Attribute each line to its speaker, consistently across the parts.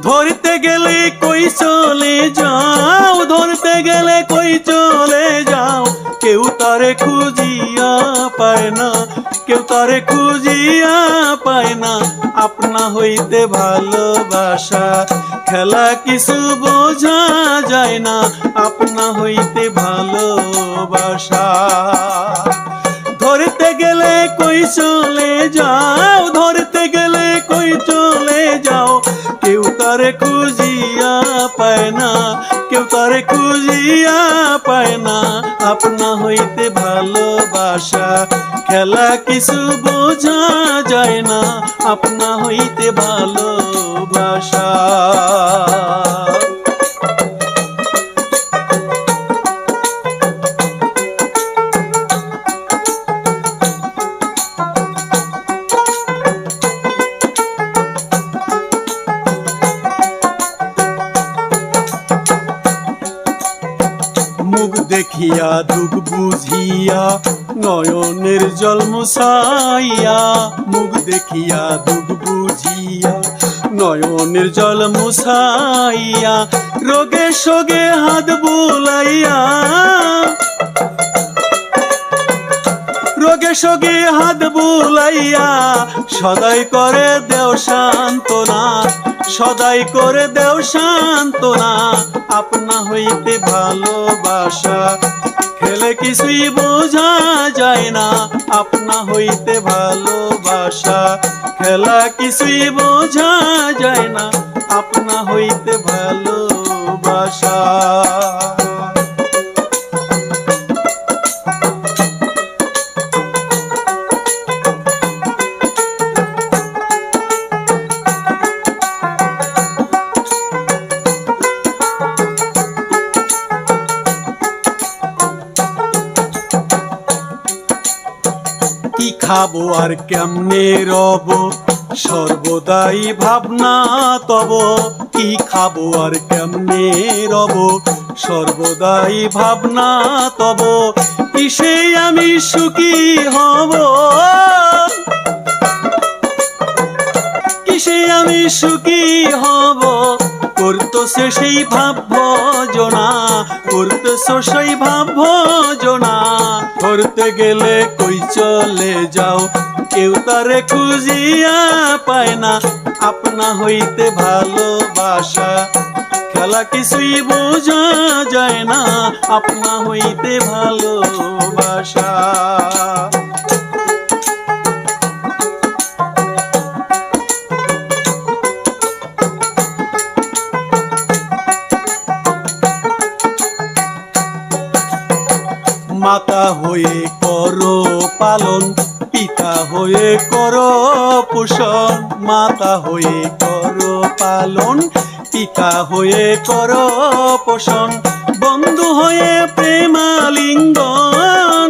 Speaker 1: ধরতে গেলে কই চলে যাও, ধরতে গেলে কই চলে যাও, কেউ তারে খুঁজিয়া পায় না, কেউ তারে খুঁজিয়া পায় না। আপনা হইতে ভালোবাসা খেলা কিছু বোঝা যায় না, আপনা হইতে ভালোবাসা। ধরতে গেলে কই চলে যাও, ধরতে গেলে কই চলে যাও, কেউ তারে খুঁজিয়া পায় না, কেউ তারে খুঁজিয়া পায় না। আপনা হইতে ভালোবাসা খেলা কিছু বোঝা যায় না, আপনা হইতে ভালোবাসা। মুখ দেখিয়া দুঃখ বুঝিয়া নয়নের জল মুছাইয়া, মুখ দেখিয়া দুঃখ বুঝিয়া নয়নের জল মুছাইয়া, রোগে সোগে হাত বুলাইয়া, রোগে সোগে হাত বুলাইয়া, সদাই করে দেও সান্ত্বনা, সদাই করে দেও সান্ত্বনা। আপনা হইতে ভালোবাসা খেলে কিছুই বোঝা যায় না, আপনা হইতে ভালোবাসা খেলা কিছুই বোঝা যায় না, আপনা হইতে ভালোবাসা। কি খাবো আর কেমনে রব, সর্বদাই ভাবনা তব। কি খাবো আর কেমনে রব, সর্বদাই ভাবনা তব। কিসে আমি সুখী হব, কিসে আমি সুখী হব, করতেছে সেই ভাব ভজনা, করতেছো সেই ভাব ভজনা। ধরতে গেলে কই চলে যাও, কেউ তারে খুঁজিয়া পায় না, আপনা হইতে ভালোবাসা খেলা কিছুই বোঝা যায় না, আপনা হইতে ভালোবাসা। মাতা হয়ে করো পালন, পিতা হয়ে করো পোষণ, মাতা হয়ে করো পালন, পিতা হয়ে করো পোষণ। বন্ধু হয়ে প্রেমালিঙ্গন,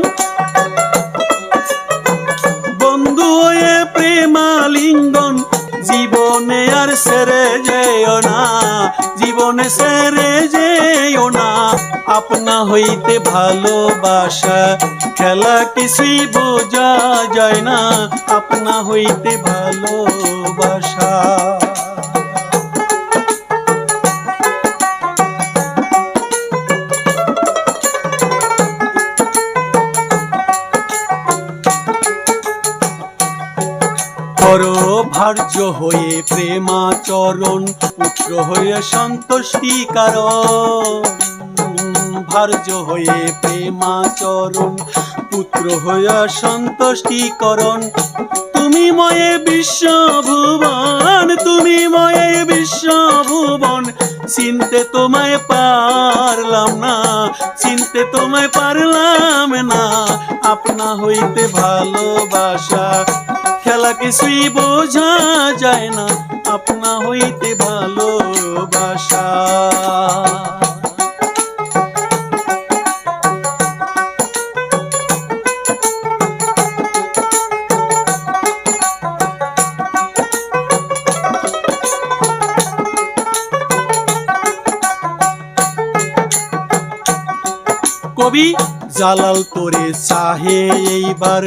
Speaker 1: বন্ধু হয়ে প্রেমালিঙ্গন, জীবনে আর সেরে যেও না, জীবনে সেরে যেও না। আপনা হইতে ভালোবাসা খেলা কিছুই বোঝা যায় না, আপনা হইতে ভালোবাসা। করো ভার্য হয়ে প্রেমাচরণ, পুত্র হয়ে সন্তুষ্টি কারণ। ভার্য হয়ে প্রেমাচরণ, পুত্র হয়ে সন্তুষ্টিকরণ। তুমি ময়ে বিশ্বভুবন, তুমি ময়ে বিশ্বভুবন, চিনতে তোমায় পারলাম না, চিনতে তোমায় পারলাম না। আপনা হইতে ভালোবাসা খেলা কিছুই বোঝা যায় না, আপনা হইতে ভালোবাসা। কবি জালাল তোরে চাহে এইবার,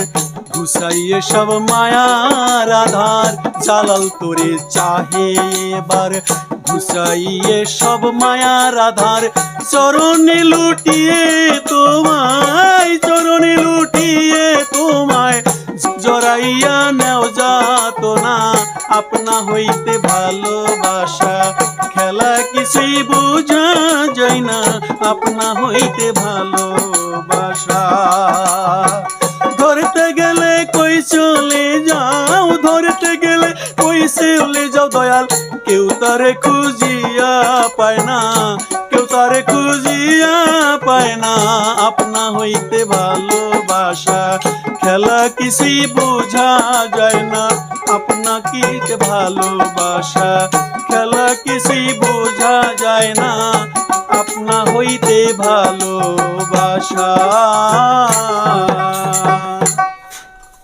Speaker 1: ঘুষাইয়ে সব মায়ার আধার। জালাল তোরে চাহে এবার, ঘুষাইয়ে সব মায়ার আধার চরণে লুটিয়ে তোমায়, চরণে লুটিয়ে তোমায় জড়াইয়া নেও যাত না আপনা হইতে ভালোবাসা খেলা কিছুই বোঝা যায় না আপনা হইতে ভালোবাসা। ধরতে গেলে কই চলে যাও, ধরতে গেলে কই চলে যাও দয়াল, কেউ তারে খুঁজিয়া পায় না, কেউ তারে খুঁজিয়া পায় না আপনা হইতে ভালোবাসা খেলা কিছুই বোঝা যায় না আপনা কি ভালোবাসা খেলা কিছুই বোঝা যায় না আপনা হইতে ভালোবাসা।